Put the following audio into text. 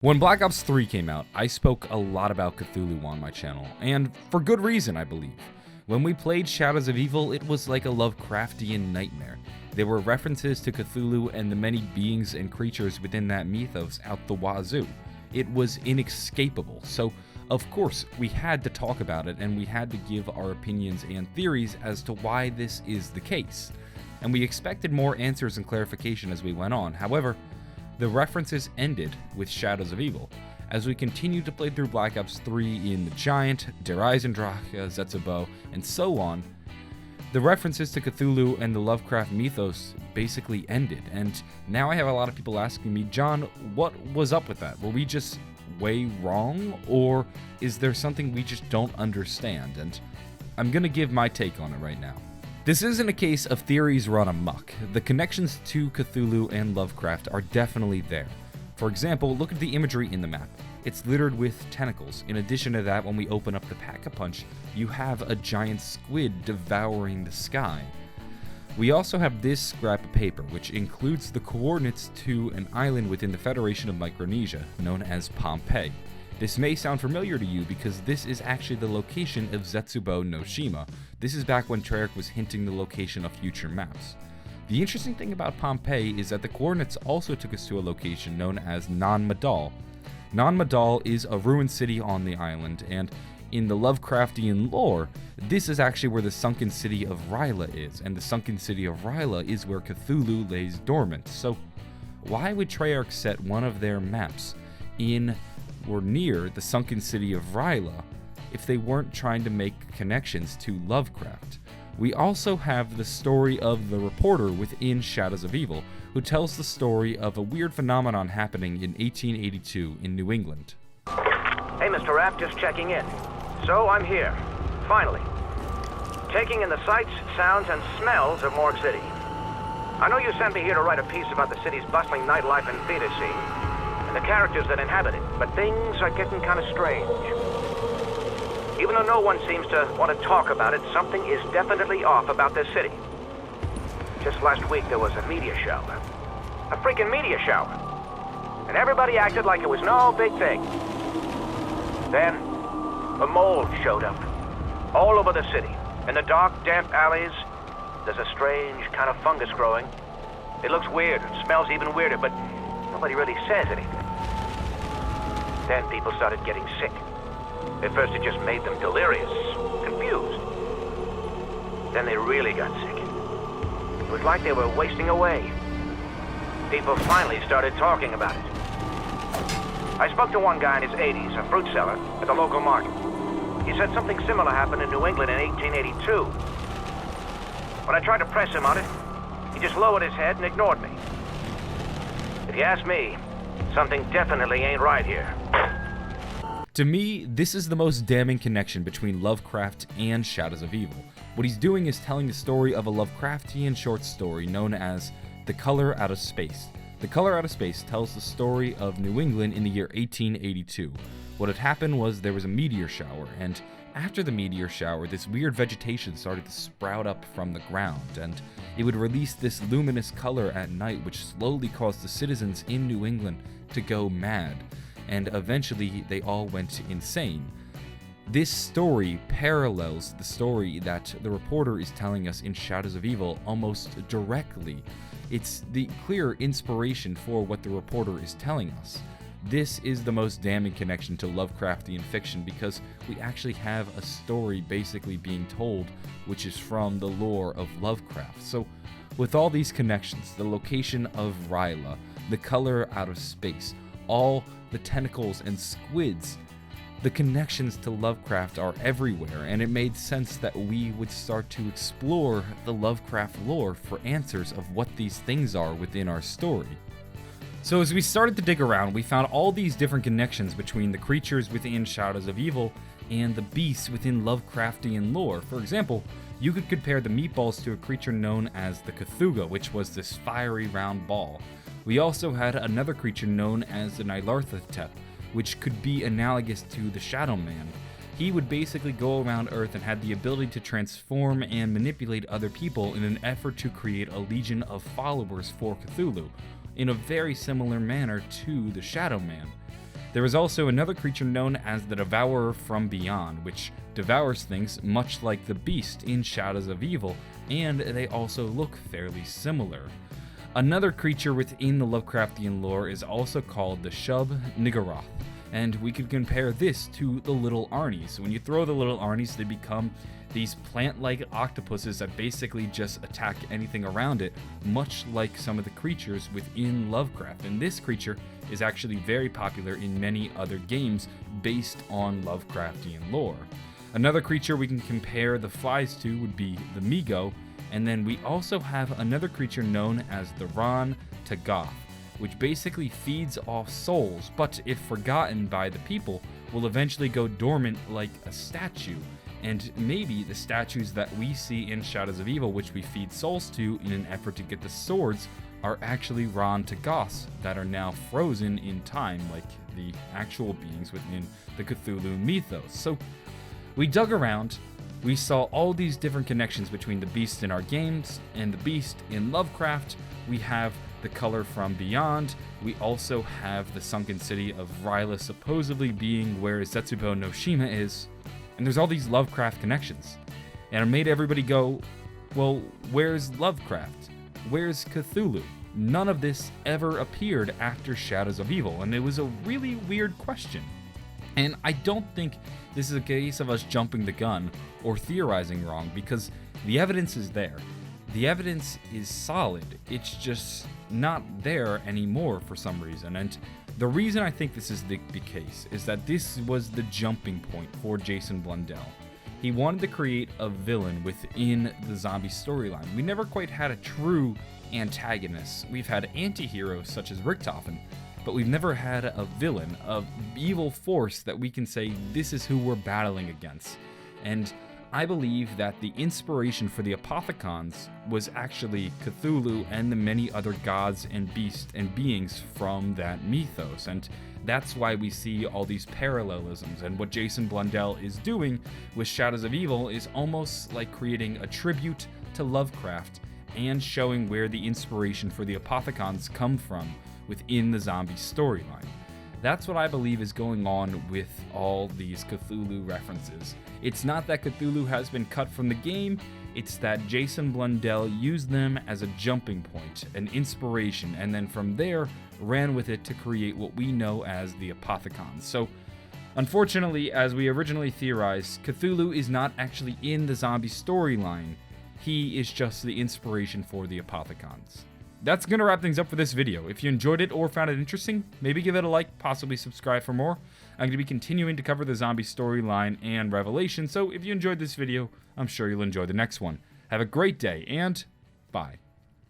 When Black Ops 3 came out, I spoke a lot about Cthulhu on my channel, and for good reason, I believe. When we played Shadows of Evil, it was like a Lovecraftian nightmare. There were references to Cthulhu and the many beings and creatures within that mythos out the wazoo. It was inescapable, so of course we had to talk about it and we had to give our opinions and theories as to why this is the case. And we expected more answers and clarification as we went on. However, the references ended with Shadows of Evil. As we continued to play through Black Ops 3 in The Giant, Der Eisendrache, Zetsubo, and so on, the references to Cthulhu and the Lovecraft mythos basically ended. And now I have a lot of people asking me, John, what was up with that? Were we just way wrong? Or is there something we just don't understand? And I'm gonna give my take on it right now. This isn't a case of theories run amok. The connections to Cthulhu and Lovecraft are definitely there. For example, look at the imagery in the map. It's littered with tentacles. In addition to that, when we open up the Pack-a-Punch, you have a giant squid devouring the sky. We also have this scrap of paper, which includes the coordinates to an island within the Federation of Micronesia, known as Pompeii. This may sound familiar to you because this is actually the location of Zetsubo no Shima. This is back when Treyarch was hinting the location of future maps. The interesting thing about Pompeii is that the coordinates also took us to a location known as Non Madal. Non Madal is a ruined city on the island, and in the Lovecraftian lore, this is actually where the sunken city of R'lyeh is, and the sunken city of R'lyeh is where Cthulhu lays dormant. So why would Treyarch set one of their maps in or near the sunken city of R'lyeh if they weren't trying to make connections to Lovecraft? We also have the story of the reporter within Shadows of Evil, who tells the story of a weird phenomenon happening in 1882 in New England. Hey, Mr. Rapp, just checking in. So I'm here, finally. Taking in the sights, sounds, and smells of Morgue City. I know you sent me here to write a piece about the city's bustling nightlife and theater scene, and the characters that inhabit it, but things are getting kind of strange. Even though no one seems to want to talk about it, something is definitely off about this city. Just last week there was a meteor shower. A freaking meteor shower. And everybody acted like it was no big thing. Then, a mold showed up. All over the city. In the dark, damp alleys, there's a strange kind of fungus growing. It looks weird and smells even weirder, but nobody really says anything. Then people started getting sick. At first it just made them delirious, confused. Then they really got sick. It was like they were wasting away. People finally started talking about it. I spoke to one guy in his 80s, a fruit seller, at the local market. He said something similar happened in New England in 1882. When I tried to press him on it, he just lowered his head and ignored me. If you ask me, something definitely ain't right here. To me, this is the most damning connection between Lovecraft and Shadows of Evil. What he's doing is telling the story of a Lovecraftian short story known as The Color Out of Space. The Color Out of Space tells the story of New England in the year 1882. What had happened was there was a meteor shower, and after the meteor shower, this weird vegetation started to sprout up from the ground, and it would release this luminous color at night, which slowly caused the citizens in New England to go mad, and eventually they all went insane. This story parallels the story that the reporter is telling us in Shadows of Evil almost directly. It's the clear inspiration for what the reporter is telling us. This is the most damning connection to Lovecraftian fiction because we actually have a story basically being told which is from the lore of Lovecraft. So with all these connections, the location of R'lyeh, the color out of space, all the tentacles and squids, the connections to Lovecraft are everywhere, and it made sense that we would start to explore the Lovecraft lore for answers of what these things are within our story. So as we started to dig around, we found all these different connections between the creatures within Shadows of Evil and the beasts within Lovecraftian lore. For example, you could compare the meatballs to a creature known as the Cthulhu, which was this fiery round ball. We also had another creature known as the Nyarlathotep, which could be analogous to the Shadow Man. He would basically go around Earth and had the ability to transform and manipulate other people in an effort to create a legion of followers for Cthulhu, in a very similar manner to the Shadow Man. There is also another creature known as the Devourer from Beyond, which devours things much like the beast in Shadows of Evil, and they also look fairly similar. Another creature within the Lovecraftian lore is also called the Shub Niggurath, and we could compare this to the Little Arnies. When you throw the Little Arnies, they become these plant-like octopuses that basically just attack anything around it, much like some of the creatures within Lovecraft. And this creature is actually very popular in many other games based on Lovecraftian lore. Another creature we can compare the flies to would be the Migo, and then we also have another creature known as the Ran Tagath, which basically feeds off souls, but if forgotten by the people, will eventually go dormant like a statue. And maybe the statues that we see in Shadows of Evil, which we feed souls to in an effort to get the swords, are actually Ran Tagaths that are now frozen in time, like the actual beings within the Cthulhu mythos. So we dug around, we saw all these different connections between the beast in our games and the beast in Lovecraft. We have the color from Beyond. We also have the sunken city of Ryla supposedly being where Zetsubo no Shima is. And there's all these Lovecraft connections. And it made everybody go, well, where's Lovecraft? Where's Cthulhu? None of this ever appeared after Shadows of Evil, and it was a really weird question. And I don't think this is a case of us jumping the gun or theorizing wrong, because the evidence is there. The evidence is solid. It's just not there anymore for some reason. And the reason I think this is the case is that this was the jumping point for Jason Blundell. He wanted to create a villain within the zombie storyline. We never quite had a true antagonist. We've had anti-heroes such as Richtofen, but we've never had a villain, an evil force that we can say this is who we're battling against. And I believe that the inspiration for the Apothicons was actually Cthulhu and the many other gods and beasts and beings from that mythos, and that's why we see all these parallelisms. And what Jason Blundell is doing with Shadows of Evil is almost like creating a tribute to Lovecraft and showing where the inspiration for the Apothicons come from within the zombie storyline. That's what I believe is going on with all these Cthulhu references. It's not that Cthulhu has been cut from the game, it's that Jason Blundell used them as a jumping point, an inspiration, and then from there ran with it to create what we know as the Apothicons. So, unfortunately, as we originally theorized, Cthulhu is not actually in the zombie storyline. He is just the inspiration for the Apothicons. That's going to wrap things up for this video. If you enjoyed it or found it interesting, maybe give it a like, possibly subscribe for more. I'm going to be continuing to cover the zombie storyline and Revelation, so if you enjoyed this video, I'm sure you'll enjoy the next one. Have a great day, and bye.